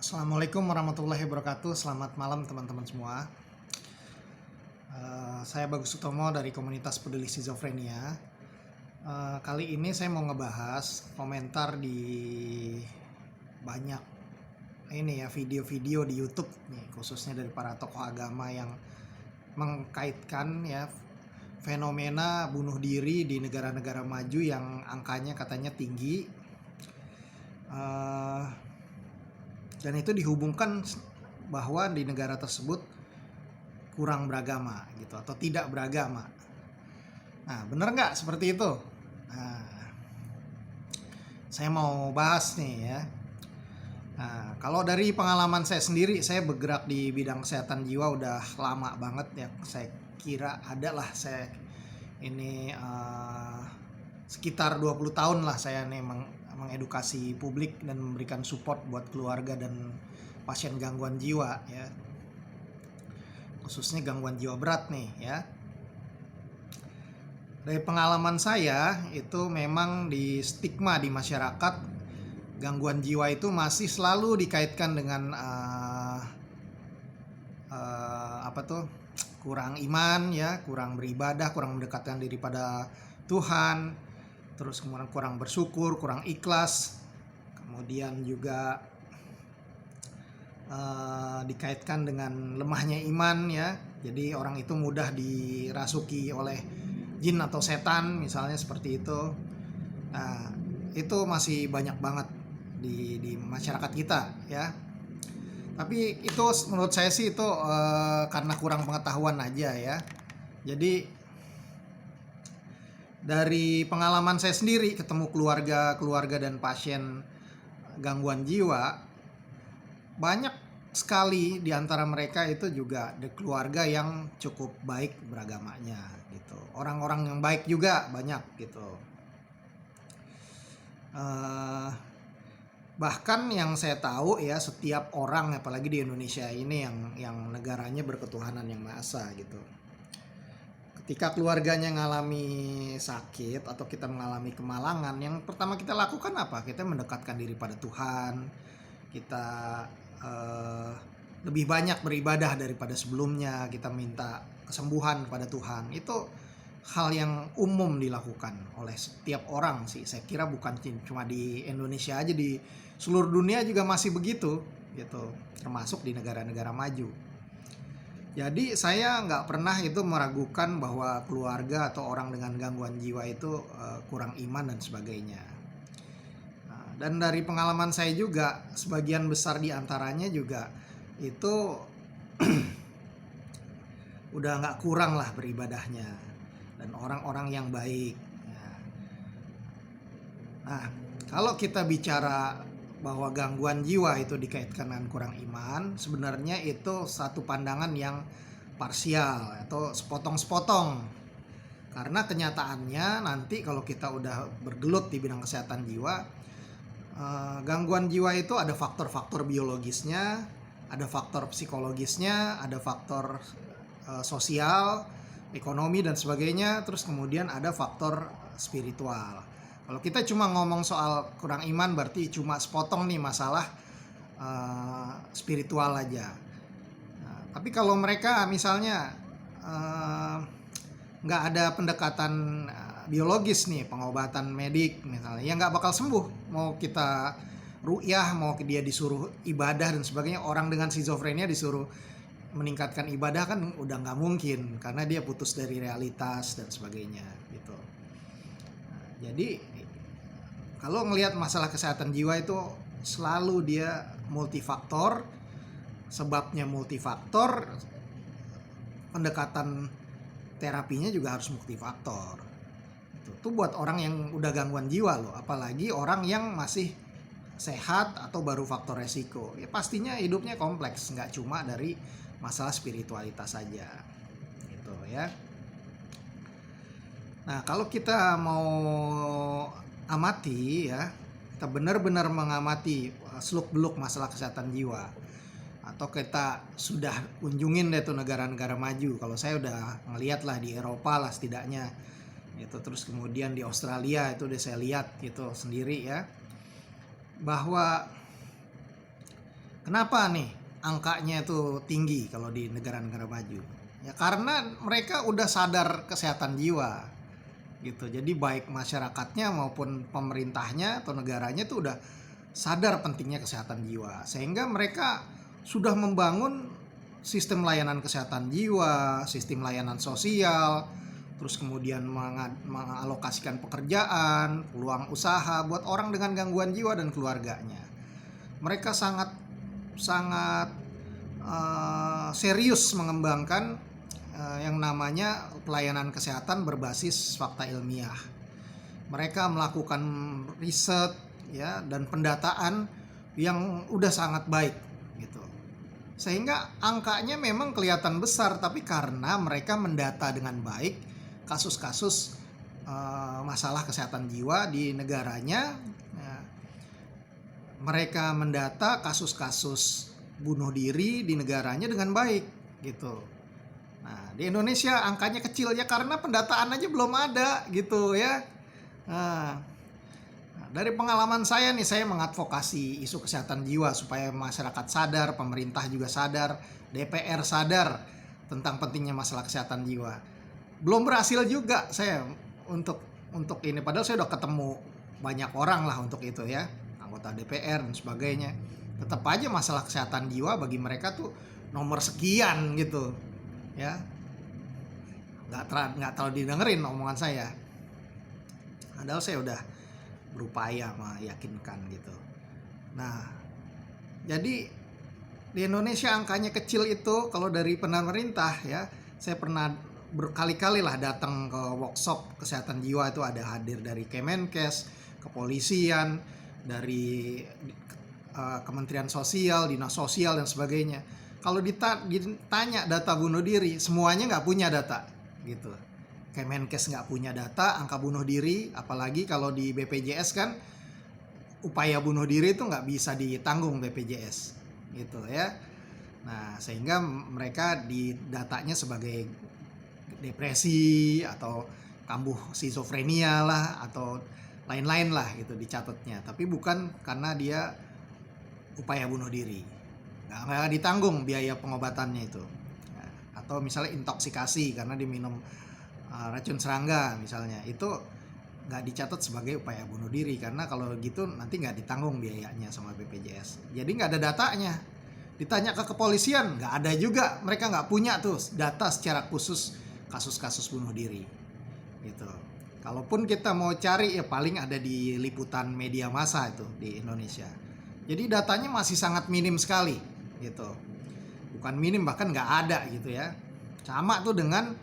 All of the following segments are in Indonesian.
Assalamualaikum warahmatullahi wabarakatuh. Selamat malam teman-teman semua. Saya Bagus Utomo dari komunitas peduli skizofrenia. Kali ini saya mau ngebahas komentar di banyak ini ya video-video di YouTube nih, khususnya dari para tokoh agama yang mengkaitkan ya fenomena bunuh diri di negara-negara maju yang angkanya katanya tinggi. Dan itu dihubungkan bahwa di negara tersebut kurang beragama gitu atau tidak beragama. Nah, bener nggak seperti itu? Nah, saya mau bahas nih ya. Nah, kalau dari pengalaman saya sendiri, saya bergerak di bidang kesehatan jiwa udah lama banget ya. Saya kira adalah saya ini sekitar 20 tahun lah saya nih mengedukasi publik dan memberikan support buat keluarga dan pasien gangguan jiwa ya, khususnya gangguan jiwa berat nih ya. Dari pengalaman saya itu memang di stigma di masyarakat gangguan jiwa itu masih selalu dikaitkan dengan kurang iman ya, kurang beribadah, kurang mendekatkan diri pada Tuhan, terus kemudian kurang bersyukur, kurang ikhlas, kemudian juga dikaitkan dengan lemahnya iman ya. Jadi orang itu mudah dirasuki oleh jin atau setan misalnya seperti itu. Nah, itu masih banyak banget di masyarakat kita ya. Tapi itu menurut saya sih itu karena kurang pengetahuan aja ya. Jadi dari pengalaman saya sendiri ketemu keluarga dan pasien gangguan jiwa, banyak sekali di antara mereka itu juga ada keluarga yang cukup baik beragamanya gitu. Orang-orang yang baik juga banyak gitu. Bahkan yang saya tahu ya, setiap orang apalagi di Indonesia ini yang negaranya berketuhanan yang Maha Esa gitu. Ketika keluarganya mengalami sakit atau kita mengalami kemalangan, yang pertama kita lakukan apa? Kita mendekatkan diri pada Tuhan. Kita lebih banyak beribadah daripada sebelumnya. Kita minta kesembuhan pada Tuhan. Itu hal yang umum dilakukan oleh setiap orang sih. Saya kira bukan cuma di Indonesia aja, di seluruh dunia juga masih begitu gitu, termasuk di negara-negara maju. Jadi saya nggak pernah itu meragukan bahwa keluarga atau orang dengan gangguan jiwa itu kurang iman dan sebagainya. Nah, dan dari pengalaman saya juga, sebagian besar diantaranya juga itu udah nggak kurang lah beribadahnya dan orang-orang yang baik. Nah, kalau kita bicara bahwa gangguan jiwa itu dikaitkan dengan kurang iman, sebenarnya itu satu pandangan yang parsial atau sepotong-sepotong. Karena kenyataannya nanti kalau kita udah bergelut di bidang kesehatan jiwa, gangguan jiwa itu ada faktor-faktor biologisnya, ada faktor psikologisnya, ada faktor sosial, ekonomi dan sebagainya, terus kemudian ada faktor spiritual. Kalau kita cuma ngomong soal kurang iman berarti cuma sepotong nih masalah spiritual aja. Nah, tapi kalau mereka misalnya nggak ada pendekatan biologis nih, pengobatan medik misalnya, ya nggak bakal sembuh. Mau kita ru'yah, mau dia disuruh ibadah dan sebagainya, orang dengan skizofrenia disuruh meningkatkan ibadah kan udah nggak mungkin karena dia putus dari realitas dan sebagainya gitu. Nah, jadi kalau ngelihat masalah kesehatan jiwa itu selalu dia multifaktor, sebabnya multifaktor, pendekatan terapinya juga harus multifaktor. Itu buat orang yang udah gangguan jiwa loh, apalagi orang yang masih sehat atau baru faktor resiko. Ya pastinya hidupnya kompleks, nggak cuma dari masalah spiritualitas saja gitu ya. Nah, kalau kita mau amati ya, kita benar-benar mengamati seluk-beluk masalah kesehatan jiwa, atau kita sudah kunjungin deh tuh negara-negara maju. Kalau saya udah ngeliat lah di Eropa lah setidaknya gitu, terus kemudian di Australia itu udah saya lihat gitu sendiri ya, bahwa Kenapa nih angkanya itu tinggi kalau di negara-negara maju? Ya karena mereka udah sadar kesehatan jiwa gitu. Jadi baik masyarakatnya maupun pemerintahnya atau negaranya tuh udah sadar pentingnya kesehatan jiwa. Sehingga mereka sudah membangun sistem layanan kesehatan jiwa, sistem layanan sosial, terus kemudian mengalokasikan pekerjaan, peluang usaha buat orang dengan gangguan jiwa dan keluarganya. Mereka sangat sangat serius mengembangkan yang namanya pelayanan kesehatan berbasis fakta ilmiah. Mereka melakukan riset ya dan pendataan yang udah sangat baik gitu. Sehingga angkanya memang kelihatan besar, tapi karena mereka mendata dengan baik kasus-kasus masalah kesehatan jiwa di negaranya, ya, mereka mendata kasus-kasus bunuh diri di negaranya dengan baik gitu. Nah, di Indonesia angkanya kecil ya karena pendataan aja belum ada gitu ya. Nah, dari pengalaman saya nih, saya mengadvokasi isu kesehatan jiwa supaya masyarakat sadar, pemerintah juga sadar, DPR sadar tentang pentingnya masalah kesehatan jiwa. Belum berhasil juga saya untuk ini, padahal saya udah ketemu banyak orang lah untuk itu ya, anggota DPR dan sebagainya. Tetap aja masalah kesehatan jiwa bagi mereka tuh nomor sekian gitu ya. Nggak terlalu didengerin omongan saya. Padahal saya udah berupaya meyakinkan gitu. Nah, jadi di Indonesia angkanya kecil itu kalau dari pemerintah ya. Saya pernah berkali-kali lah datang ke workshop kesehatan jiwa, itu ada hadir dari Kemenkes, kepolisian, dari Kementerian Sosial, Dinas Sosial dan sebagainya. Kalau ditanya data bunuh diri, semuanya nggak punya data gitu. Kemenkes nggak punya data angka bunuh diri, apalagi kalau di BPJS kan upaya bunuh diri itu nggak bisa ditanggung BPJS gitu ya. Nah, sehingga mereka di datanya sebagai depresi atau kambuh skizofrenia lah atau lain-lain lah gitu dicatatnya, tapi bukan karena dia upaya bunuh diri, nggak ditanggung biaya pengobatannya itu. Nah, atau misalnya intoksikasi karena diminum racun serangga misalnya, itu nggak dicatat sebagai upaya bunuh diri karena kalau gitu nanti nggak ditanggung biayanya sama BPJS. Jadi nggak ada datanya. Ditanya ke kepolisian nggak ada juga, mereka nggak punya tuh data secara khusus kasus-kasus bunuh diri gitu. Kalaupun kita mau cari ya paling ada di liputan media massa itu di Indonesia. Jadi datanya masih sangat minim sekali gitu. Bukan minim, bahkan nggak ada gitu ya. Sama tuh dengan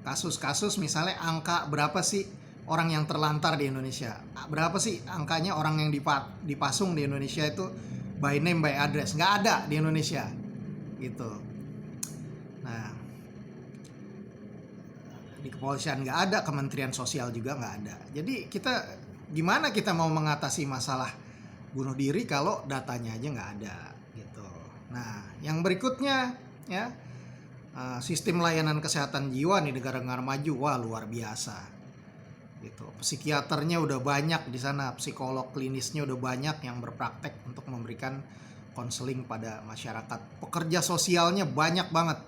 kasus-kasus misalnya angka berapa sih orang yang terlantar di Indonesia, berapa sih angkanya orang yang dipasung di Indonesia itu by name by address, nggak ada di Indonesia gitu. Nah, di kepolisian nggak ada, Kementerian Sosial juga nggak ada. Jadi gimana kita mau mengatasi masalah bunuh diri kalau datanya aja nggak ada gitu. Nah, yang berikutnya ya, sistem layanan kesehatan jiwa di negara-negara maju, wah luar biasa gitu. Psikiaternya udah banyak di sana, psikolog klinisnya udah banyak yang berpraktek untuk memberikan konseling pada masyarakat. Pekerja sosialnya banyak banget.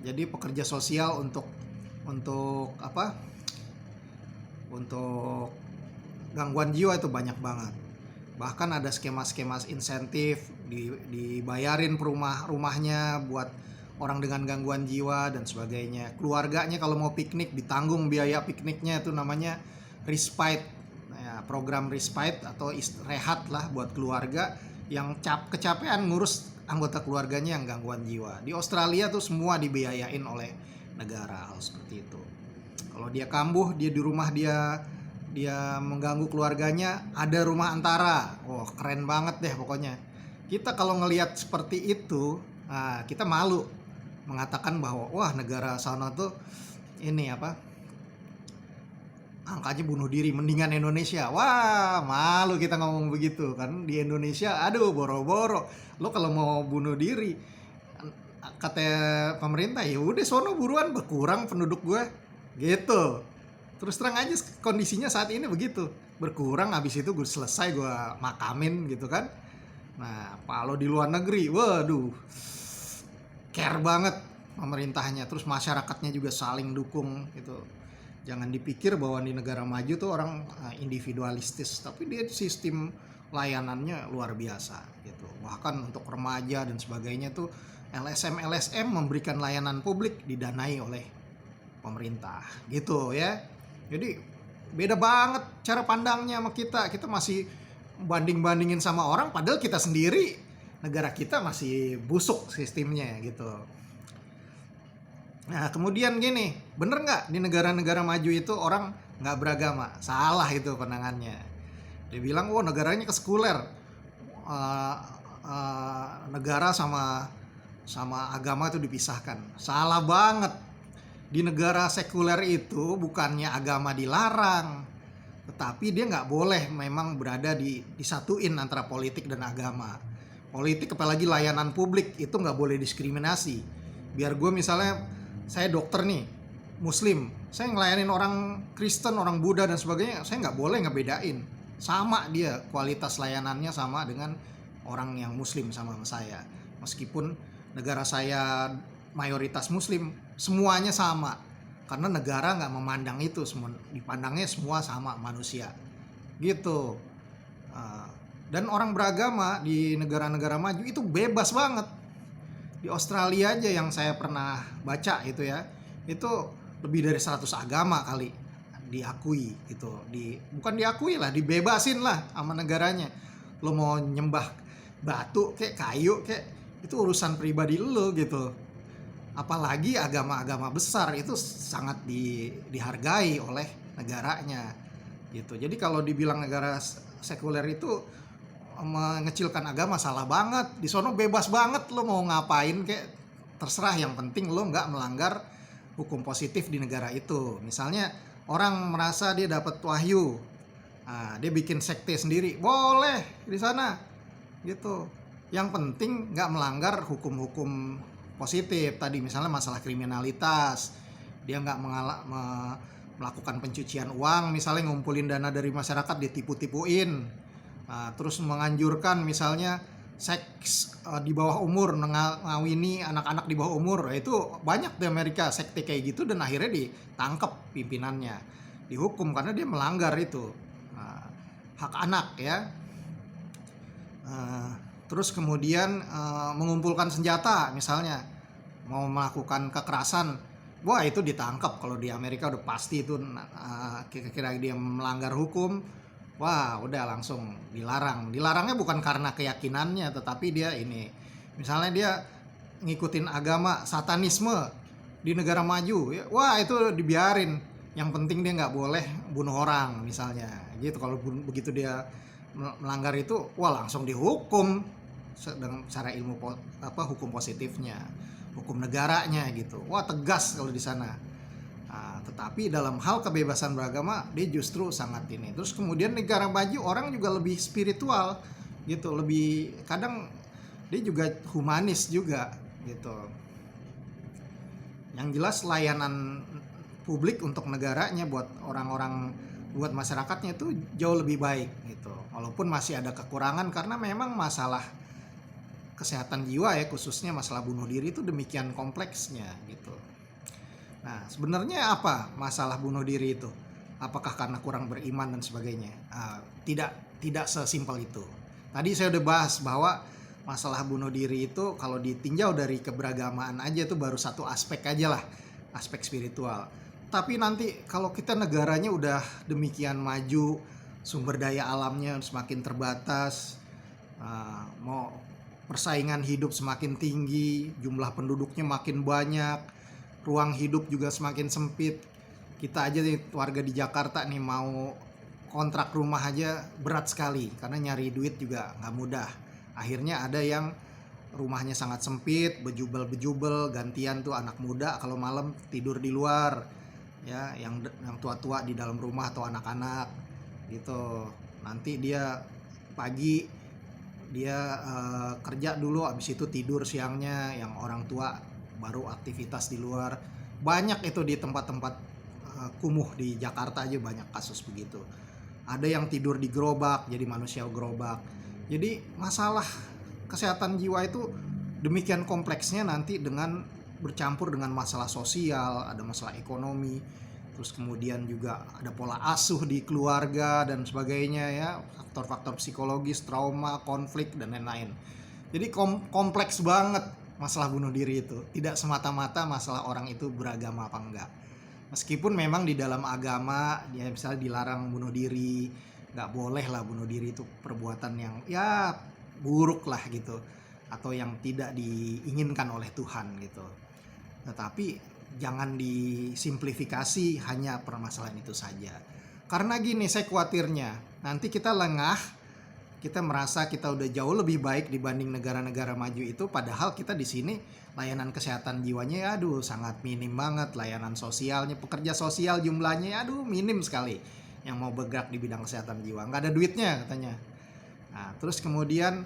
Jadi pekerja sosial untuk apa? Untuk gangguan jiwa itu banyak banget. Bahkan ada skema-skema insentif, dibayarin rumahnya buat orang dengan gangguan jiwa dan sebagainya. Keluarganya kalau mau piknik ditanggung biaya pikniknya, itu namanya respite ya, program respite atau rehat lah buat keluarga yang kecapean ngurus anggota keluarganya yang gangguan jiwa. Di Australia tuh semua dibiayain oleh negara, hal seperti itu. Kalau dia kambuh, dia di rumah dia mengganggu keluarganya, ada rumah antara. Oh, keren banget deh pokoknya. Kita kalau ngelihat seperti itu, kita malu mengatakan bahwa wah negara sana tuh ini apa, angkanya bunuh diri mendingan Indonesia. Wah, malu kita ngomong begitu kan. Di Indonesia aduh boro-boro. Lo kalau mau bunuh diri, kata pemerintah, ya udah sono buruan, berkurang penduduk gue gitu. Terus terang aja kondisinya saat ini begitu, berkurang, habis itu gue selesai gue makamin gitu kan. Nah, kalau di luar negeri, waduh, care banget pemerintahnya, terus masyarakatnya juga saling dukung gitu. Jangan dipikir bahwa di negara maju tuh orang individualistis, tapi dia sistem layanannya luar biasa gitu. Bahkan untuk remaja dan sebagainya tuh LSM memberikan layanan publik didanai oleh pemerintah gitu ya. Jadi beda banget cara pandangnya sama kita. Kita masih banding-bandingin sama orang, padahal kita sendiri negara kita masih busuk sistemnya gitu. Nah kemudian gini, bener nggak di negara-negara maju itu orang nggak beragama? Salah itu pandangannya. Dia bilang, oh negaranya kesekuler, uh, negara sama agama itu dipisahkan. Salah banget. Di negara sekuler itu bukannya agama dilarang, tetapi dia nggak boleh memang berada disatuin antara politik dan agama. Politik apalagi layanan publik itu nggak boleh diskriminasi. Biar gue misalnya, saya dokter nih, muslim, saya ngelayanin orang Kristen, orang Buddha dan sebagainya, saya nggak boleh ngebedain. Sama dia kualitas layanannya sama dengan orang yang muslim sama saya. Meskipun negara saya mayoritas muslim, semuanya sama. Karena negara nggak memandang itu, semua dipandangnya semua sama manusia gitu. Dan orang beragama di negara-negara maju itu bebas banget. Di Australia aja yang saya pernah baca itu ya, itu lebih dari 100 agama kali diakui gitu. Bukan diakui lah, dibebasin lah sama negaranya. Lo mau nyembah batu kayak kayu kayak, itu urusan pribadi lo gitu. Apalagi agama-agama besar itu sangat dihargai oleh negaranya gitu. Jadi kalau dibilang negara sekuler itu mengecilkan agama, salah banget. Di sono bebas banget, lo mau ngapain kayak terserah, yang penting lo nggak melanggar hukum positif di negara itu. Misalnya orang merasa dia dapat wahyu, dia bikin sekte sendiri, boleh di sana gitu. Yang penting nggak melanggar hukum-hukum positif tadi, misalnya masalah kriminalitas, dia nggak melakukan pencucian uang, misalnya ngumpulin dana dari masyarakat ditipu-tipuin. Terus menganjurkan misalnya seks di bawah umur, ngawini anak-anak di bawah umur. Itu banyak di Amerika sekte kayak gitu, dan akhirnya ditangkap pimpinannya, dihukum karena dia melanggar itu hak anak ya. Terus kemudian mengumpulkan senjata, misalnya mau melakukan kekerasan, wah itu ditangkap. Kalau di Amerika udah pasti itu kira-kira dia melanggar hukum, wah udah langsung dilarang. Dilarangnya bukan karena keyakinannya, tetapi dia ini, misalnya dia ngikutin agama satanisme di negara maju, ya, wah itu dibiarin. Yang penting dia nggak boleh bunuh orang misalnya gitu. Kalau begitu dia melanggar itu, wah langsung dihukum dengan cara hukum positifnya, hukum negaranya gitu. Wah tegas kalau di sana. Tetapi dalam hal kebebasan beragama dia justru sangat ini. Terus kemudian negara maju orang juga lebih spiritual gitu, lebih kadang dia juga humanis juga gitu. Yang jelas layanan publik untuk negaranya, buat orang-orang, buat masyarakatnya itu jauh lebih baik gitu. Walaupun masih ada kekurangan karena memang masalah kesehatan jiwa ya, khususnya masalah bunuh diri itu demikian kompleksnya gitu. Nah sebenarnya apa masalah bunuh diri itu? Apakah karena kurang beriman dan sebagainya? Tidak sesimpel itu. Tadi saya udah bahas bahwa masalah bunuh diri itu kalau ditinjau dari keberagamaan aja itu baru satu aspek aja lah, aspek spiritual. Tapi nanti kalau kita negaranya udah demikian maju, sumber daya alamnya semakin terbatas, mau persaingan hidup semakin tinggi, jumlah penduduknya makin banyak, ruang hidup juga semakin sempit. Kita aja nih warga di Jakarta nih mau kontrak rumah aja berat sekali karena nyari duit juga nggak mudah. Akhirnya ada yang rumahnya sangat sempit, bejubel-bejubel, gantian tuh anak muda kalau malam tidur di luar, ya, yang tua-tua di dalam rumah atau anak-anak gitu. Nanti dia pagi dia kerja dulu, abis itu tidur siangnya, yang orang tua baru aktivitas di luar. Banyak itu di tempat-tempat kumuh di Jakarta aja banyak kasus begitu. Ada yang tidur di gerobak, jadi manusia gerobak. Jadi masalah kesehatan jiwa itu demikian kompleksnya nanti dengan bercampur dengan masalah sosial, ada masalah ekonomi, terus kemudian juga ada pola asuh di keluarga dan sebagainya ya, faktor-faktor psikologis, trauma, konflik dan lain-lain. Jadi kompleks banget masalah bunuh diri itu. Tidak semata-mata masalah orang itu beragama apa enggak. Meskipun memang di dalam agama ya misalnya dilarang bunuh diri, nggak boleh lah bunuh diri itu perbuatan yang ya buruk lah gitu, atau yang tidak diinginkan oleh Tuhan gitu. Tetapi jangan disimplifikasi hanya permasalahan itu saja. Karena gini, saya khawatirnya nanti kita lengah, kita merasa kita udah jauh lebih baik dibanding negara-negara maju itu, padahal kita di sini layanan kesehatan jiwanya ya aduh sangat minim banget, layanan sosialnya, pekerja sosial jumlahnya ya aduh minim sekali yang mau bergerak di bidang kesehatan jiwa, nggak ada duitnya katanya. Nah, terus kemudian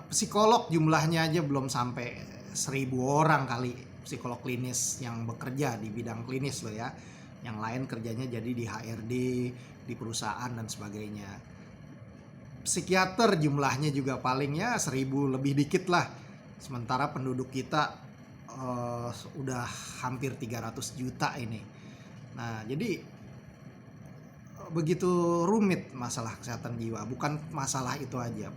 psikolog jumlahnya aja belum sampai 1.000 orang kali, psikolog klinis yang bekerja di bidang klinis loh ya. Yang lain kerjanya jadi di HRD, di perusahaan dan sebagainya. Psikiater jumlahnya juga paling ya 1.000 lebih dikit lah. Sementara penduduk kita udah hampir 300 juta ini. Nah, jadi begitu rumit masalah kesehatan jiwa. Bukan masalah itu aja.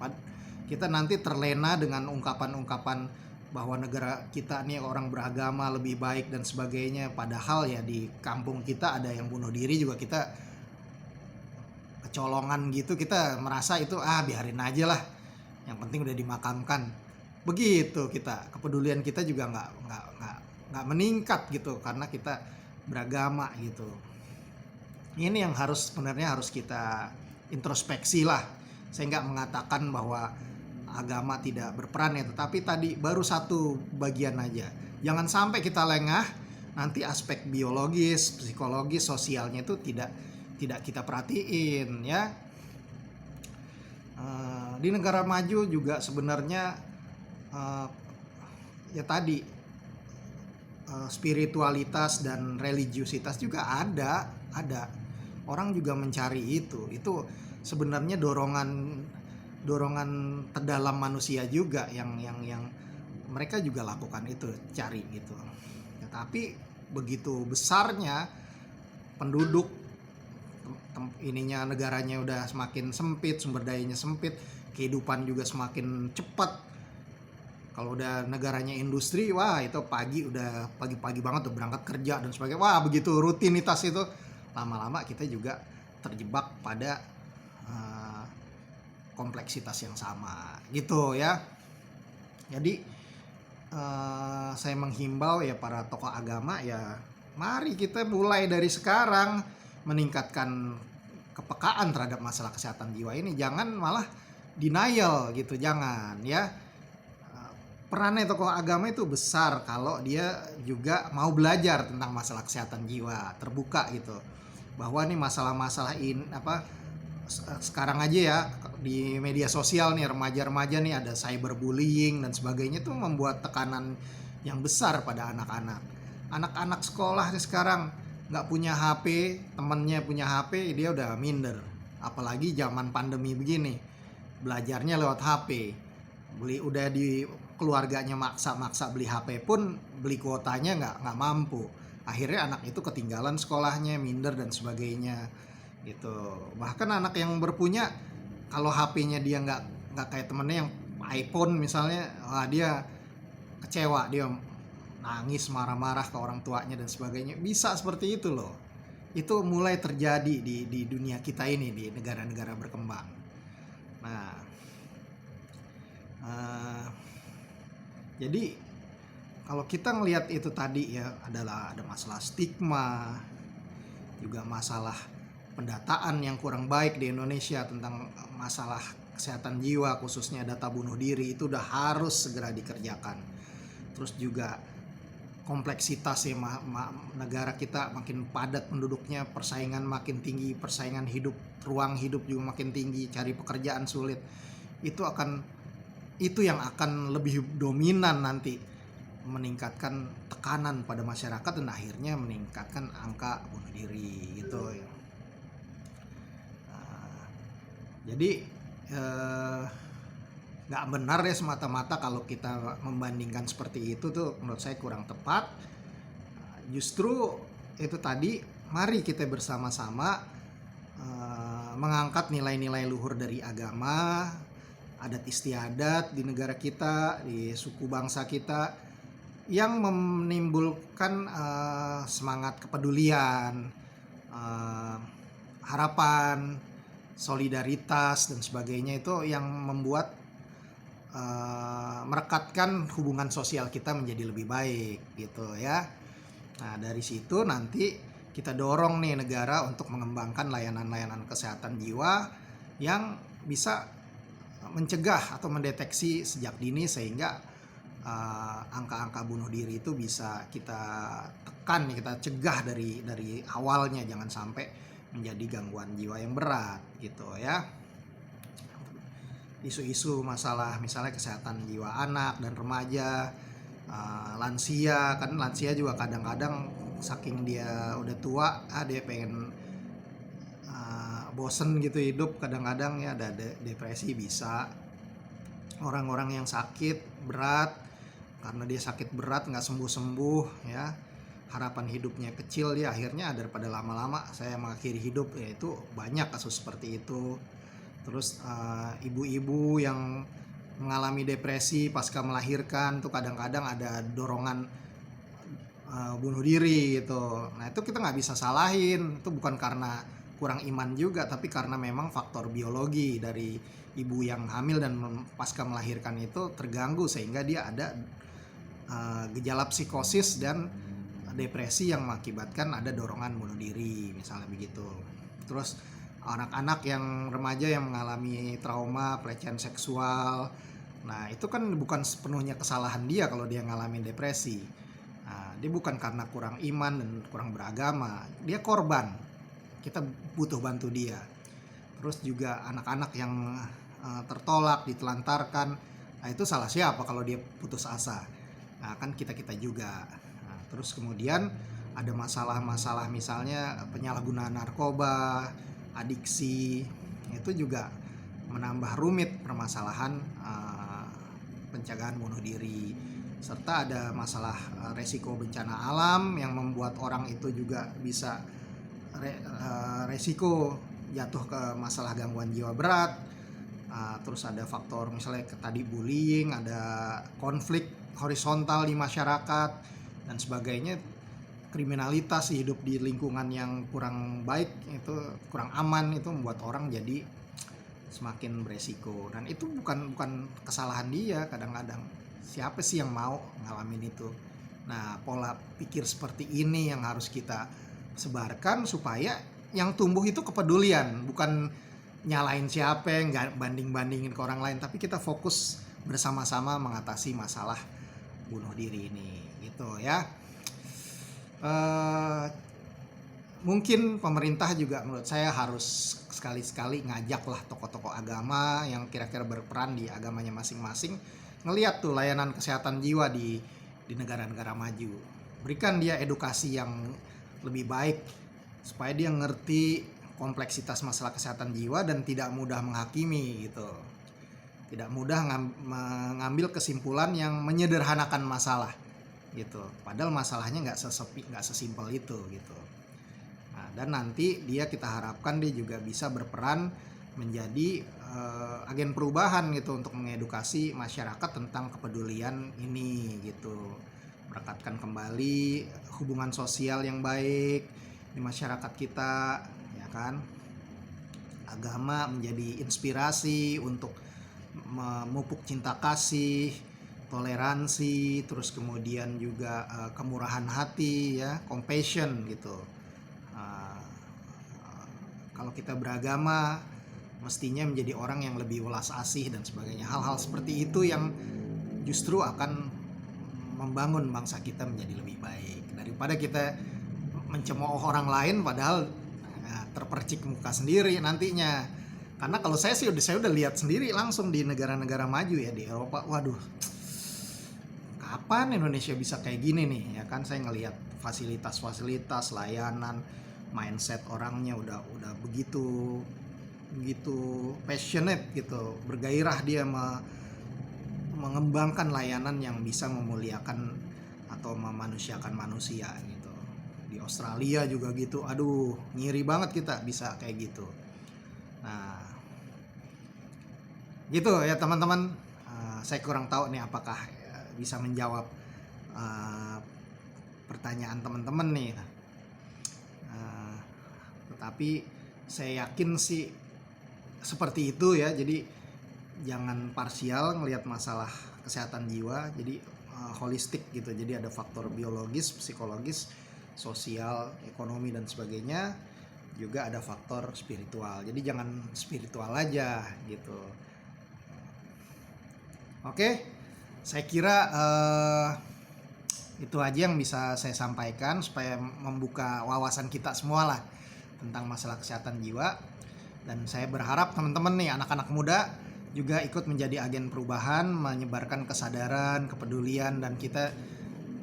Kita nanti terlena dengan ungkapan-ungkapan bahwa negara kita nih orang beragama lebih baik dan sebagainya. Padahal ya di kampung kita ada yang bunuh diri juga kita kecolongan gitu, kita merasa itu biarin aja lah, yang penting udah dimakamkan. Begitu kita, kepedulian kita juga nggak meningkat gitu karena kita beragama gitu. Ini yang sebenarnya harus kita introspeksi lah. Saya nggak mengatakan bahwa agama tidak berperan ya, tetapi tadi baru satu bagian aja. Jangan sampai kita lengah, nanti aspek biologis, psikologis, sosialnya itu tidak kita perhatiin ya. Di negara maju juga sebenarnya ya tadi spiritualitas dan religiusitas juga ada orang juga mencari itu sebenarnya dorongan terdalam manusia juga yang mereka juga lakukan itu, cari gitu. Tapi begitu besarnya penduduk, ininya negaranya udah semakin sempit, sumber dayanya sempit, kehidupan juga semakin cepat. Kalau udah negaranya industri, wah itu pagi-pagi banget udah berangkat kerja dan sebagainya. Wah begitu rutinitas itu, lama-lama kita juga terjebak pada kompleksitas yang sama gitu ya. Jadi saya menghimbau ya para tokoh agama ya, mari kita mulai dari sekarang meningkatkan kepekaan terhadap masalah kesehatan jiwa ini. Jangan malah denial gitu, jangan ya. Perannya tokoh agama itu besar kalau dia juga mau belajar tentang masalah kesehatan jiwa, terbuka gitu. Bahwa nih masalah-masalah sekarang aja ya di media sosial nih, remaja-remaja nih ada cyberbullying dan sebagainya, tuh membuat tekanan yang besar pada anak-anak. Anak-anak sekolah sekarang nggak punya HP, temennya punya HP, dia udah minder. Apalagi zaman pandemi begini, belajarnya lewat HP. Udah di keluarganya maksa beli HP pun beli kuotanya nggak mampu. Akhirnya anak itu ketinggalan sekolahnya, minder dan sebagainya gitu. Bahkan anak yang berpunya, kalau HP-nya dia nggak kayak temennya yang iPhone misalnya, dia kecewa, dia nangis marah-marah ke orang tuanya dan sebagainya. Bisa seperti itu loh. Itu mulai terjadi di dunia kita ini, di negara-negara berkembang. Nah, jadi kalau kita ngelihat itu tadi ya, ada masalah stigma, juga masalah pendataan yang kurang baik di Indonesia tentang masalah kesehatan jiwa, khususnya data bunuh diri, itu udah harus segera dikerjakan. Terus juga kompleksitas ya, negara kita makin padat penduduknya, persaingan makin tinggi, persaingan hidup, ruang hidup juga makin tinggi, cari pekerjaan sulit. Itu yang akan lebih dominan nanti, meningkatkan tekanan pada masyarakat dan akhirnya meningkatkan angka bunuh diri gitu. Jadi eh, nggak benar ya semata-mata kalau kita membandingkan seperti itu tuh menurut saya kurang tepat. Justru itu tadi, mari kita bersama-sama mengangkat nilai-nilai luhur dari agama, adat istiadat di negara kita, di suku bangsa kita, yang menimbulkan semangat kepedulian, eh, harapan, solidaritas dan sebagainya, itu yang membuat merekatkan hubungan sosial kita menjadi lebih baik gitu ya. Nah, dari situ nanti kita dorong nih negara untuk mengembangkan layanan-layanan kesehatan jiwa yang bisa mencegah atau mendeteksi sejak dini, sehingga angka-angka bunuh diri itu bisa kita tekan, kita cegah dari awalnya, jangan sampai menjadi gangguan jiwa yang berat gitu ya. Isu-isu masalah misalnya kesehatan jiwa anak dan remaja, lansia, kan lansia juga kadang-kadang saking dia udah tua, dia pengen bosen gitu hidup, kadang-kadang ya ada depresi bisa. Orang-orang yang sakit berat, karena dia sakit berat nggak sembuh-sembuh ya, harapan hidupnya kecil, dia akhirnya daripada lama-lama saya mengakhiri hidup, ya itu banyak kasus seperti itu. Terus ibu-ibu yang mengalami depresi pasca melahirkan tuh kadang-kadang ada dorongan bunuh diri gitu. Nah itu kita nggak bisa salahin, itu bukan karena kurang iman juga, tapi karena memang faktor biologi dari ibu yang hamil dan pasca melahirkan itu terganggu, sehingga dia ada gejala psikosis dan depresi yang mengakibatkan ada dorongan bunuh diri misalnya begitu. Terus anak-anak yang remaja yang mengalami trauma pelecehan seksual, nah itu kan bukan sepenuhnya kesalahan dia kalau dia ngalamin depresi. Nah, dia bukan karena kurang iman dan kurang beragama, dia korban, kita butuh bantu dia. Terus juga anak-anak yang tertolak, ditelantarkan, nah itu salah siapa kalau dia putus asa? Nah kan kita-kita juga. Nah, terus kemudian ada masalah-masalah misalnya penyalahgunaan narkoba, adiksi, itu juga menambah rumit permasalahan pencegahan bunuh diri. Serta ada masalah resiko bencana alam yang membuat orang itu juga bisa resiko jatuh ke masalah gangguan jiwa berat. Terus ada faktor misalnya tadi bullying, ada konflik horizontal di masyarakat dan sebagainya, kriminalitas, hidup di lingkungan yang kurang baik, itu kurang aman, itu membuat orang jadi semakin beresiko. Dan itu bukan kesalahan dia, kadang-kadang siapa sih yang mau ngalamin itu. Nah pola pikir seperti ini yang harus kita sebarkan supaya yang tumbuh itu kepedulian, bukan nyalain siapa, nggak banding-bandingin ke orang lain, tapi kita fokus bersama-sama mengatasi masalah bunuh diri ini gitu ya. Mungkin pemerintah juga menurut saya harus sekali-sekali ngajaklah tokoh-tokoh agama yang kira-kira berperan di agamanya masing-masing, ngelihat tuh layanan kesehatan jiwa di negara-negara maju, berikan dia edukasi yang lebih baik supaya dia ngerti kompleksitas masalah kesehatan jiwa dan tidak mudah menghakimi gitu, tidak mudah mengambil kesimpulan yang menyederhanakan masalah gitu, padahal masalahnya nggak sesimpel itu gitu. Nah, dan nanti kita harapkan dia juga bisa berperan menjadi agen perubahan gitu untuk mengedukasi masyarakat tentang kepedulian ini gitu, merekatkan kembali hubungan sosial yang baik di masyarakat kita ya kan. Agama menjadi inspirasi untuk memupuk cinta kasih, toleransi, terus kemudian juga kemurahan hati ya, compassion gitu. Kalau kita beragama mestinya menjadi orang yang lebih welas asih dan sebagainya. Hal-hal seperti itu yang justru akan membangun bangsa kita menjadi lebih baik, daripada kita mencemooh orang lain padahal terpercik muka sendiri nantinya. Karena kalau saya udah lihat sendiri langsung di negara-negara maju ya, di Eropa, waduh, kapan Indonesia bisa kayak gini nih ya kan. Saya ngelihat fasilitas-fasilitas layanan, mindset orangnya udah begitu begitu passionate gitu, bergairah dia mengembangkan layanan yang bisa memuliakan atau memanusiakan manusia gitu. Di Australia juga gitu, aduh ngiri banget kita bisa kayak gitu. Nah gitu ya teman-teman. Saya kurang tahu nih apakah bisa menjawab uh, pertanyaan teman-teman nih. Tetapi saya yakin sih seperti itu ya. Jadi jangan parsial ngelihat masalah kesehatan jiwa. Jadi holistik gitu. Jadi ada faktor biologis, psikologis, sosial, ekonomi dan sebagainya. Juga ada faktor spiritual. Jadi jangan spiritual aja gitu. Oke, saya kira itu aja yang bisa saya sampaikan supaya membuka wawasan kita semua lah tentang masalah kesehatan jiwa. Dan saya berharap teman-teman nih, anak-anak muda juga ikut menjadi agen perubahan, menyebarkan kesadaran, kepedulian, dan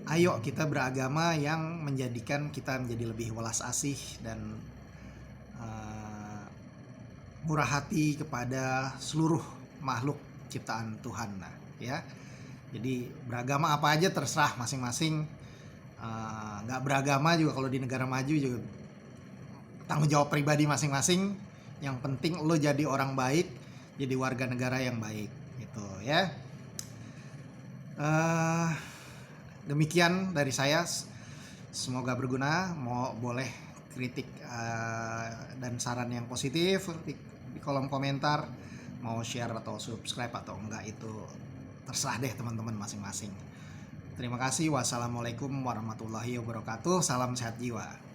ayo kita beragama yang menjadikan kita menjadi lebih welas asih dan murah hati kepada seluruh makhluk ciptaan Tuhan. Nah, ya. Jadi beragama apa aja terserah masing-masing. Nggak beragama juga kalau di negara maju juga tanggung jawab pribadi masing-masing. Yang penting lo jadi orang baik, jadi warga negara yang baik gitu ya. Demikian dari saya, semoga berguna. Boleh kritik dan saran yang positif di kolom komentar, mau share atau subscribe atau enggak itu terserah deh teman-teman masing-masing. Terima kasih. Wassalamualaikum warahmatullahi wabarakatuh. Salam sehat jiwa.